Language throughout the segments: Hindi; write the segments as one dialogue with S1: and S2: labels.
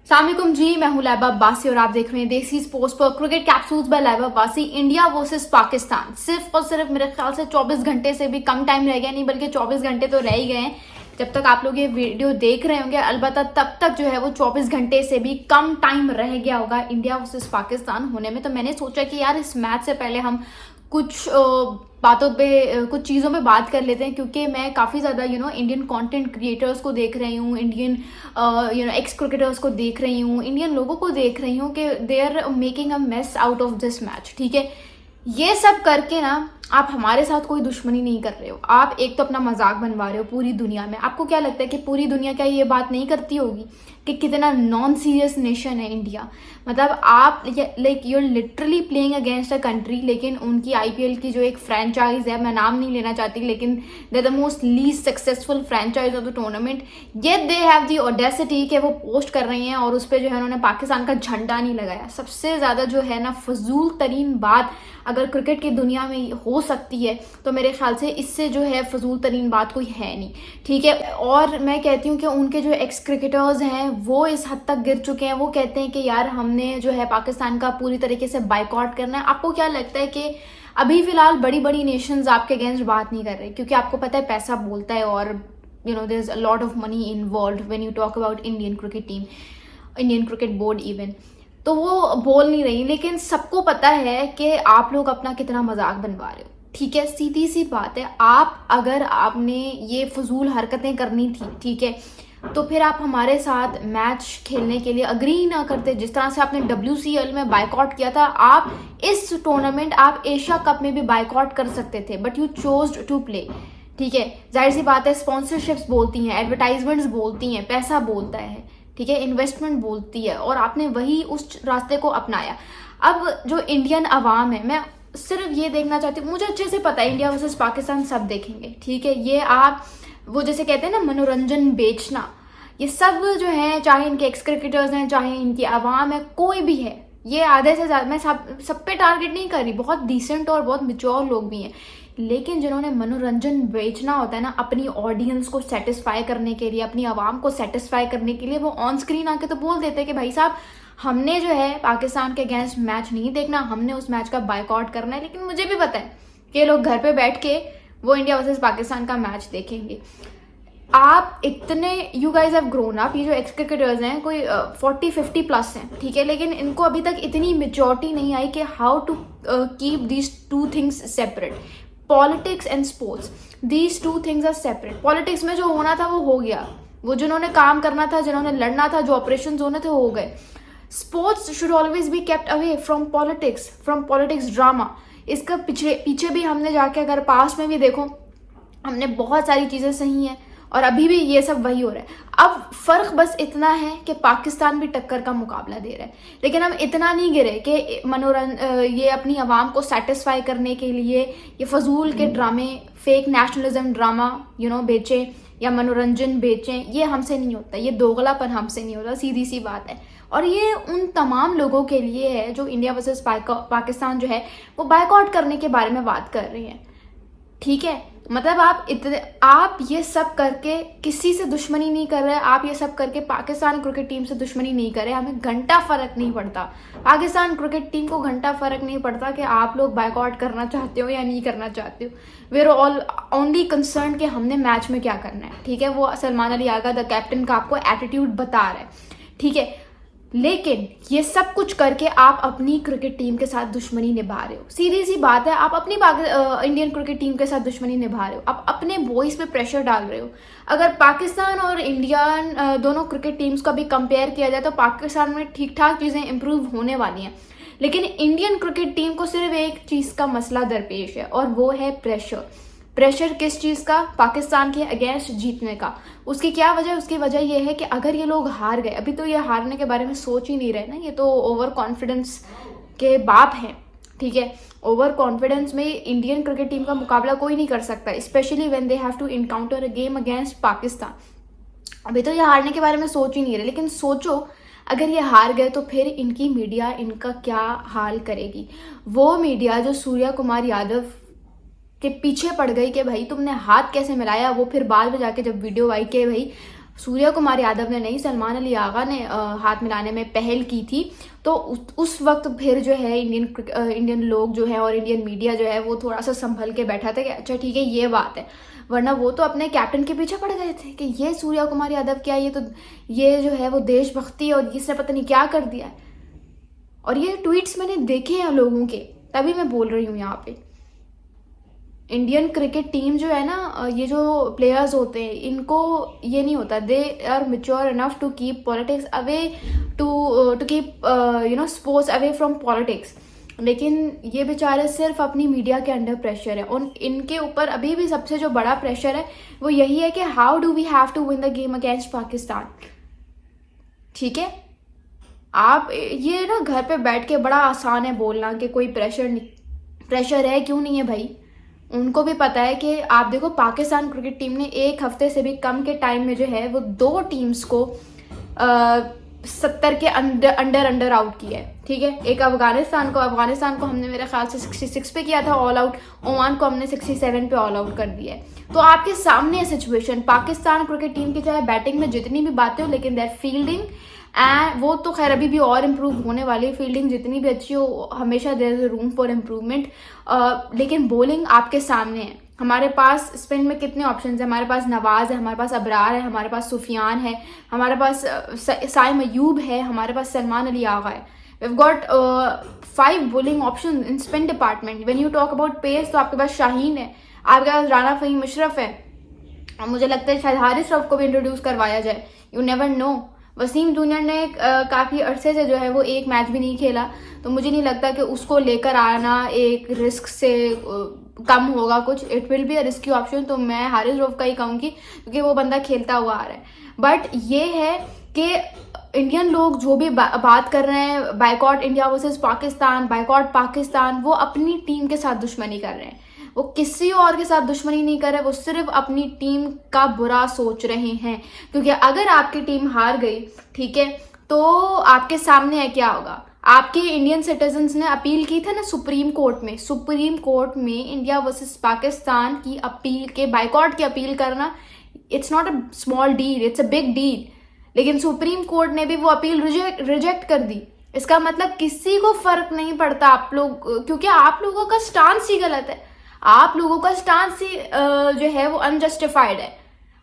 S1: अस्सलामुअलैकुम जी, मैं हूं लैबा अब्बासी और आप देख रहे हैं देसी स्पोर्ट्स पर cricket capsules by Laiba Abbasi. India versus Pakistan सिर्फ और सिर्फ मेरे ख्याल से 24 घंटे से भी कम टाइम रह गया, नहीं बल्कि 24 घंटे तो रह ही गए हैं। जब तक आप लोग ये वीडियो देख रहे होंगे अलबत्ता तब तक जो है वो 24 घंटे से भी कम टाइम रह गया होगा इंडिया वर्सेस पाकिस्तान होने में। तो मैंने सोचा कि यार इस मैच से पहले हम कुछ बातों पे कुछ चीज़ों पे बात कर लेते हैं, क्योंकि मैं काफ़ी ज़्यादा इंडियन कंटेंट क्रिएटर्स को देख रही हूँ, इंडियन एक्स क्रिकेटर्स को देख रही हूँ, इंडियन लोगों को देख रही हूँ कि they are making a mess out of this match. ठीक है, ये सब करके ना आप हमारे साथ कोई दुश्मनी नहीं कर रहे हो, आप एक तो अपना मजाक बनवा रहे हो पूरी दुनिया में। आपको क्या लगता है कि पूरी दुनिया क्या ये बात नहीं करती होगी कि कितना नॉन सीरियस नेशन है इंडिया? मतलब आप like you are literally playing against a country, लेकिन उनकी आईपीएल की जो एक फ्रेंचाइज है, मैं नाम नहीं लेना चाहती, लेकिन they are the most least successful franchise of the tournament, ये दे हैव दी ऑडेसिटी कि वो पोस्ट कर रही हैं और उस पर जो है उन्होंने पाकिस्तान का झंडा नहीं लगाया। सबसे ज़्यादा जो है ना फजूल तरीन बात अगर क्रिकेट की दुनिया में हो सकती है तो मेरे ख्याल से इससे जो है फजूल तरीन बात कोई है नहीं। ठीक है, और मैं कहती हूँ कि उनके जो एक्स क्रिकेटर्स हैं वो इस हद तक गिर चुके हैं, वो कहते हैं कि यार हमने जो है पाकिस्तान का पूरी तरीके से बाइकआउट करना है। आपको क्या लगता है कि अभी फिलहाल बड़ी बड़ी नेशंस आपके अगेंस्ट बात नहीं कर रहे, क्योंकि आपको पता है पैसा बोलता है और there is a lot of money involved when you talk about Indian cricket team, Indian cricket board even, तो वो बोल नहीं रही। लेकिन सबको पता है कि आप लोग अपना कितना मजाक बनवा रहे हो। ठीक है, सीधी सी बात है, आप अगर आपने ये फजूल हरकतें करनी थी, ठीक है, तो फिर आप हमारे साथ मैच खेलने के लिए अग्री ना करते। जिस तरह से आपने WCL में बाइकआउट किया था, आप इस टूर्नामेंट, आप एशिया कप में भी बाइकआउट कर सकते थे, but you chose to play. ठीक है, जाहिर सी बात है, स्पॉन्सरशिप्स बोलती हैं, एडवर्टाइजमेंट्स बोलती हैं, पैसा बोलता है, ठीक है, इन्वेस्टमेंट बोलती है, और आपने वही उस रास्ते को अपनाया। अब जो इंडियन अवाम है, मैं सिर्फ ये देखना चाहती हूँ, मुझे अच्छे से पता है इंडिया वर्सेस पाकिस्तान सब देखेंगे। ठीक है, ये आप वो जैसे कहते हैं ना मनोरंजन बेचना, ये सब जो है, चाहे इनके एक्स क्रिकेटर्स हैं, चाहे इनकी आवाम है, कोई भी है, ये आधे से ज़्यादा, मैं सब पे टारगेट नहीं कर रही, बहुत डिसेंट और बहुत मेच्योर लोग भी हैं, लेकिन जिन्होंने मनोरंजन बेचना होता है ना अपनी ऑडियंस को सेटिस्फाई करने के लिए, अपनी आवाम को सेटिस्फाई करने के लिए, वो ऑन स्क्रीन आके तो बोल देते हैं कि भाई साहब हमने जो है पाकिस्तान के अगेंस्ट मैच नहीं देखना, हमने उस मैच का बाइकआउट करना है। लेकिन मुझे भी पता है कि ये लोग घर पे बैठ के वो इंडिया वर्सेस पाकिस्तान का मैच देखेंगे। आप इतने, you guys have grown up, ये जो एक्स क्रिकेटर्स हैं कोई 40-50 प्लस हैं, ठीक है, लेकिन इनको अभी तक इतनी मेच्योरिटी नहीं आई कि how to keep these two things separate. Politics and sports, these two things are separate. पॉलिटिक्स में जो होना था वो हो गया, वो जिन्होंने काम करना था, जिन्होंने लड़ना था, जो ऑपरेशन होने थे वो हो गए। Sports should always be kept away from politics drama. इसका पीछे भी हमने जाके अगर पास में भी देखो, हमने बहुत सारी चीज़ें सही हैं और अभी भी ये सब वही हो रहा है। अब फर्क बस इतना है कि पाकिस्तान भी टक्कर का मुकाबला दे रहा है, लेकिन हम इतना नहीं गिरे कि ये अपनी आवाम को सेटिस्फाई करने के लिए ये फजूल के ड्रामे, फेक नेशनलिज्म ड्रामा बेचें या मनोरंजन बेचें। ये हमसे नहीं होता, ये दोगलापन हमसे नहीं होता, सीधी सी बात है। और ये उन तमाम लोगों के लिए है जो इंडिया वर्सेस पाकिस्तान जो है वो बाइकआउट करने के बारे में बात कर रही हैं। ठीक है, मतलब आप ये सब करके किसी से दुश्मनी नहीं कर रहे, आप ये सब करके पाकिस्तान क्रिकेट टीम से दुश्मनी नहीं कर रहे। हमें घंटा फर्क नहीं पड़ता, पाकिस्तान क्रिकेट टीम को घंटा फर्क नहीं पड़ता कि आप लोग बाइकआउट करना चाहते हो या नहीं करना चाहते हो। We are all only concern कि हमने मैच में क्या करना है। ठीक है, वो सलमान अली आगा द कैप्टन का आपको एटीट्यूड बता रहा है। ठीक है, लेकिन ये सब कुछ करके आप अपनी क्रिकेट टीम के साथ दुश्मनी निभा रहे हो। सीधी सी बात है, आप अपनी इंडियन क्रिकेट टीम के साथ दुश्मनी निभा रहे हो, आप अपने बॉयज पे प्रेशर डाल रहे हो। अगर पाकिस्तान और इंडिया दोनों क्रिकेट टीम्स का भी कंपेयर किया जाए तो पाकिस्तान में ठीक ठाक चीज़ें इंप्रूव होने वाली हैं, लेकिन इंडियन क्रिकेट टीम को सिर्फ एक चीज़ का मसला दरपेश है और वो है प्रेशर। प्रेशर किस चीज़ का? पाकिस्तान के अगेंस्ट जीतने का। उसकी क्या वजह? उसकी वजह यह है कि अगर ये लोग हार गए, अभी तो ये हारने के बारे में सोच ही नहीं रहे ना, ये तो ओवर कॉन्फिडेंस के बाप हैं। ठीक है, ओवर कॉन्फिडेंस में इंडियन क्रिकेट टीम का मुकाबला कोई नहीं कर सकता, specially when they have to encounter a game against Pakistan. अभी तो ये हारने के बारे में सोच ही नहीं रहे, लेकिन सोचो अगर ये हार गए तो फिर इनकी मीडिया इनका क्या हाल करेगी। वो मीडिया जो सूर्या कुमार यादव के पीछे पड़ गई कि भाई तुमने हाथ कैसे मिलाया, वो फिर बाद में जाके जब वीडियो आई कि भाई सूर्या कुमार यादव ने नहीं, सलमान अली आगा ने हाथ मिलाने में पहल की थी। तो उस वक्त फिर जो है इंडियन लोग जो है और इंडियन मीडिया जो है वो थोड़ा सा संभल के बैठा था कि अच्छा ठीक है ये बात है, वरना वो तो अपने कैप्टन के पीछे पड़ गए थे कि ये सूर्या कुमार यादव क्या, ये जो है वो देशभक्ति और इसने पता नहीं क्या कर दिया है। और ये ट्वीट्स मैंने देखे हैं लोगों के, तभी मैं बोल रही हूँ यहाँ पे। इंडियन क्रिकेट टीम जो है ना, ये जो प्लेयर्स होते हैं इनको ये नहीं होता, they are mature enough to keep politics away, to keep sports away from politics. लेकिन ये बेचारे सिर्फ अपनी मीडिया के अंडर प्रेशर है, और इनके ऊपर अभी भी सबसे जो बड़ा प्रेशर है वो यही है कि how do we have to win the game against Pakistan. ठीक है, आप ये ना घर पे बैठ के बड़ा आसान है बोलना कि कोई प्रेशर है, क्यों नहीं है भाई। उनको भी पता है कि आप देखो पाकिस्तान क्रिकेट टीम ने 1 हफ्ते से भी कम के टाइम में जो है वो 2 टीम्स को 70 के अंडर आउट किया है। ठीक है, एक अफगानिस्तान को हमने मेरे ख्याल से 66 पे किया था ऑल आउट, ओमान को हमने 67 पे ऑल आउट कर दिया है। तो आपके सामने सिचुएशन, पाकिस्तान क्रिकेट टीम की चाहे बैटिंग में जितनी भी बातें हो, लेकिन देयर फील्डिंग एंड वो तो खैर अभी भी और इम्प्रूव होने वाली है, फील्डिंग जितनी भी अच्छी हो हमेशा there is room for improvement. लेकिन बॉलिंग आपके सामने है। हमारे पास स्पिन में कितने ऑप्शंस है, हमारे पास नवाज है, हमारे पास अबरार है, हमारे पास सुफियान है, हमारे पास साइम अयूब है, हमारे पास सलमान अली आगा है। we've got 5 bowling options in spin department. when you talk about pace तो आपके पास शाहीन है, आपके पास राना फहीम अशरफ है, और मुझे लगता है शायद हारिस रऊफ को भी इंट्रोड्यूस करवाया जाए, you never know. Wasim junior ने काफ़ी अरसे से जो है वो एक मैच भी नहीं खेला, तो मुझे नहीं लगता कि उसको लेकर आना एक रिस्क से कम होगा कुछ। It will be a risky option, तो मैं हारिस रऊफ का ही कहूँगी क्योंकि वो बंदा खेलता हुआ आ रहा है। बट ये है कि इंडियन लोग जो भी बात कर रहे हैं boycott India versus Pakistan, boycott Pakistan, वो अपनी टीम के साथ दुश्मनी कर रहे हैं, वो किसी और के साथ दुश्मनी नहीं कर रहे, वो सिर्फ अपनी टीम का बुरा सोच रहे हैं। क्योंकि अगर आपकी टीम हार गई, ठीक है, तो आपके सामने है क्या होगा। आपके इंडियन सिटीजन्स ने अपील की थी ना सुप्रीम कोर्ट में इंडिया वर्सेस पाकिस्तान की अपील के बाइकॉट की अपील करना, it's not a small deal, it's a big deal. लेकिन सुप्रीम कोर्ट ने भी वो अपील रिजेक्ट कर दी। इसका मतलब किसी को फर्क नहीं पड़ता आप लोग, क्योंकि आप लोगों का स्टांस ही गलत है, आप लोगों का स्टांस ही जो है वो अनजस्टिफाइड है।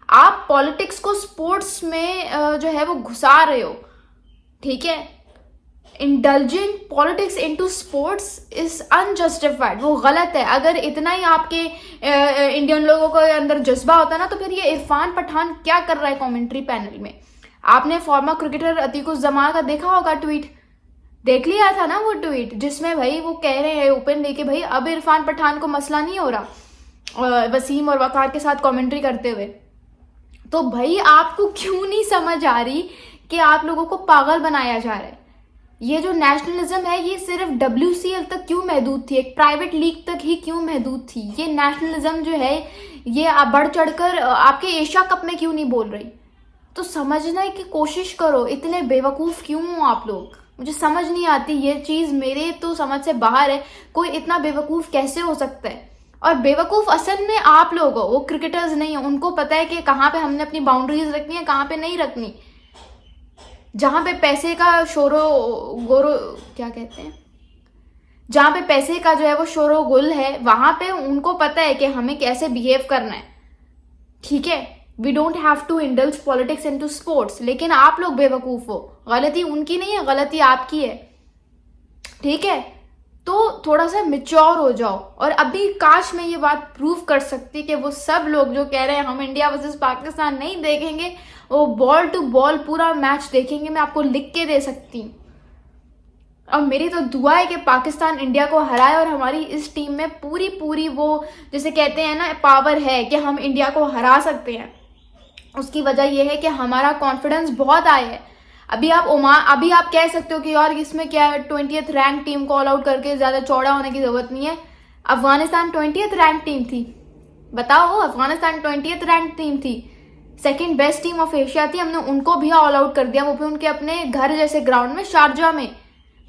S1: आप पॉलिटिक्स को स्पोर्ट्स में जो है वो घुसा रहे हो। ठीक है, indulging politics into sports is unjustified, वो गलत है। अगर इतना ही आपके इंडियन लोगों के अंदर जज्बा होता ना, तो फिर ये इरफान पठान क्या कर रहा है कमेंट्री पैनल में। आपने फॉर्मर क्रिकेटर अतीकुज़्ज़मान का देखा होगा ट्वीट, देख लिया था ना वो ट्वीट, जिसमें भाई वो कह रहे हैं ओपनली कि भाई अब इरफान पठान को मसला नहीं हो रहा वसीम और वकार के साथ कमेंट्री करते हुए। तो भाई आपको क्यों नहीं समझ आ रही कि आप लोगों को पागल बनाया जा रहा है। ये जो नेशनलिज्म है ये सिर्फ WCL तक क्यों महदूद थी, एक प्राइवेट लीग तक ही क्यों महदूद थी। ये नेशनलिज्म जो है ये आप बढ़ चढ़कर आपके एशिया कप में क्यों नहीं बोल रही। तो समझने की कोशिश करो, इतने बेवकूफ़ क्यों हो आप लोग, मुझे समझ नहीं आती ये चीज़, मेरे तो समझ से बाहर है। कोई इतना बेवकूफ़ कैसे हो सकता है। और बेवकूफ़ असल में आप लोग हो, वो क्रिकेटर्स नहीं हो। उनको पता है कि कहाँ पे हमने अपनी बाउंड्रीज रखनी है, कहाँ पे नहीं रखनी। जहाँ पे पैसे का शोरो गोरो क्या कहते हैं, जहाँ पे पैसे का जो है वो शोरो गुल है, वहाँ पे उनको पता है कि हमें कैसे बिहेव करना है। ठीक है, we don't have to indulge politics into sports. लेकिन आप लोग बेवकूफ़ हो, गलती उनकी नहीं है, गलती आपकी है। ठीक है, तो थोड़ा सा मिच्योर हो जाओ। और अभी काश मैं ये बात प्रूव कर सकती कि वो सब लोग जो कह रहे हैं हम इंडिया वर्सेस पाकिस्तान नहीं देखेंगे, वो बॉल टू बॉल पूरा मैच देखेंगे, मैं आपको लिख के दे सकती हूँ। और मेरी तो दुआ है कि पाकिस्तान इंडिया को हराए और हमारी इस टीम में पूरी वो जैसे कहते हैं ना पावर है कि हम इंडिया को हरा सकते हैं। उसकी वजह यह है कि हमारा कॉन्फिडेंस बहुत आया है। अभी आप कह सकते हो कि यार इसमें क्या है, 20th रैंक टीम को ऑल आउट करके ज़्यादा चौड़ा होने की ज़रूरत नहीं है। अफगानिस्तान 20th रैंक टीम थी, बताओ, अफगानिस्तान 20th रैंक टीम थी, second best team of Asia थी, हमने उनको भी ऑल आउट कर दिया, वो भी उनके अपने घर जैसे ग्राउंड में, शारजा में।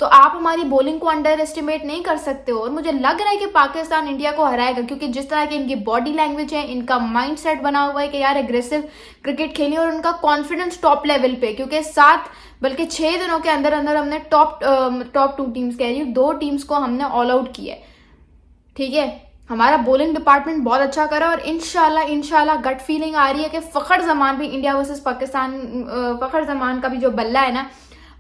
S1: तो आप हमारी बॉलिंग को अंडर एस्टिमेट नहीं कर सकते हो। और मुझे लग रहा है कि पाकिस्तान इंडिया को हराएगा, क्योंकि जिस तरह की इनकी बॉडी लैंग्वेज है, इनका माइंड सेट बना हुआ है कि यार एग्रेसिव क्रिकेट खेलिए, और उनका कॉन्फिडेंस टॉप लेवल पे, क्योंकि 7 बल्कि 6 दिनों के अंदर अंदर हमने टॉप 2 टीम्स कह रही हूँ, 2 टीम्स को हमने ऑल आउट किया है। ठीक है, हमारा बॉलिंग डिपार्टमेंट बहुत अच्छा करा, और इंशाल्लाह गट फीलिंग आ रही है कि फखर जमान भी इंडिया वर्सेस पाकिस्तान, फखर जमान का भी जो बल्ला है ना,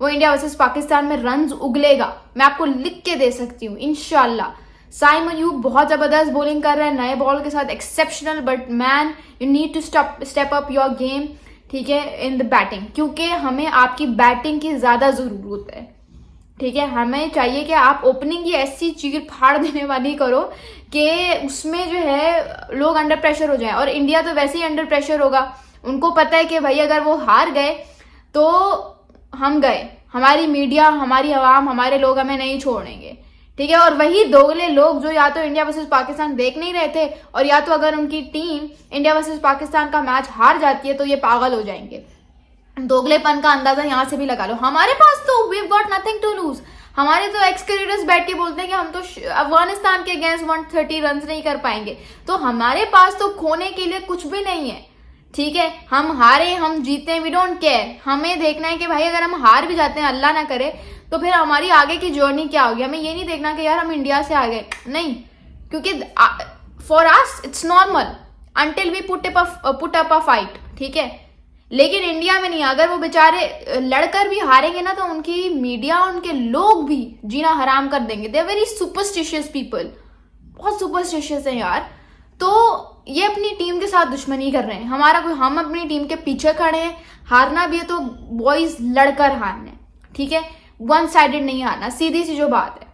S1: वो इंडिया वर्सेस पाकिस्तान में रन्स उगलेगा। मैं आपको लिख के दे सकती हूँ इंशाल्लाह। साइम अयूब बहुत जबरदस्त बॉलिंग कर रहा है नए बॉल के साथ, exceptional, but man you need to step up your game, ठीक है, इन द बैटिंग, क्योंकि हमें आपकी बैटिंग की ज्यादा जरूरत है। ठीक है, हमें चाहिए कि आप ओपनिंग की ऐसी चीर फाड़ देने वाली करो कि उसमें जो है लोग अंडर प्रेशर हो जाए। और इंडिया तो वैसे ही अंडर प्रेशर होगा, उनको पता है कि भाई अगर वो हार गए तो हम गए, हमारी मीडिया, हमारी आवाम, हमारे लोग हमें नहीं छोड़ेंगे। ठीक है, और वही दोगले लोग जो या तो इंडिया वर्सेस पाकिस्तान देख नहीं रहे थे, और या तो अगर उनकी टीम इंडिया वर्सेस पाकिस्तान का मैच हार जाती है तो ये पागल हो जाएंगे। दोगलेपन का अंदाजा यहां से भी लगा लो। हमारे पास तो we got nothing to lose. हमारे तो एक्स क्रिकेटर्स बैठ के बोलते हैं कि हम तो अफगानिस्तान के अगेंस्ट 130 रन नहीं कर पाएंगे, तो हमारे पास तो खोने के लिए कुछ भी नहीं है। ठीक है, हम हारे हम जीते, वी डोंट केयर। हमें देखना है कि भाई अगर हम हार भी जाते हैं, अल्लाह ना करे, तो फिर हमारी आगे की जर्नी क्या होगी। हमें ये नहीं देखना कि यार हम इंडिया से आ गए, नहीं, क्योंकि for us it's normal until we put up a fight. ठीक है, लेकिन इंडिया में नहीं। अगर वो बेचारे लड़कर भी हारेंगे ना, तो उनकी मीडिया, उनके लोग भी जीना हराम कर देंगे। They are very superstitious people, बहुत सुपरस्टिशियस है यार। तो ये अपनी टीम के साथ दुश्मनी कर रहे हैं। हम अपनी टीम के पीछे खड़े हैं। हारना भी है तो बॉयज लड़कर हारना है। ठीक है, वन साइडेड नहीं हारना, सीधी सी जो बात है।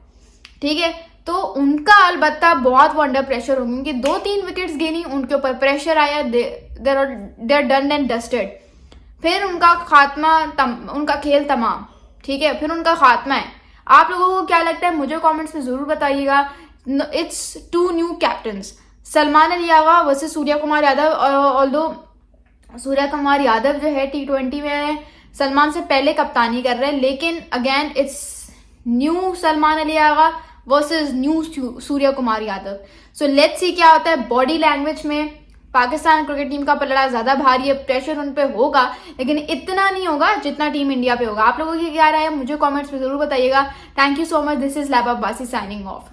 S1: ठीक है, तो उनका अलबत्ता बहुत वो अंडर प्रेशर होंगे, उनकी 2-3 विकेट्स गिनी, उनके ऊपर प्रेशर आया, they are done and dusted. फिर उनका खात्मा, उनका खेल तमाम। ठीक है, फिर उनका खात्मा है। आप लोगों को क्या लगता है मुझे कमेंट्स में जरूर बताइएगा। It's 2 new captains, Salman Ali Agha versus Surya Kumar Yadav. Although Surya Kumar Yadav जो है T20 में सलमान से पहले कप्तानी कर रहे हैं, लेकिन again it's new Salman Ali Agha versus new Surya Kumar Yadav. So let's see क्या होता है। बॉडी लैंग्वेज में पाकिस्तान क्रिकेट टीम का पलड़ा ज्यादा भारी है, प्रेशर उन पे होगा, लेकिन इतना नहीं होगा जितना टीम इंडिया पे होगा। आप लोगों की क्या राय है मुझे कमेंट्स में जरूर बताइएगा। Thank you so much. This is lab Abbasi signing off.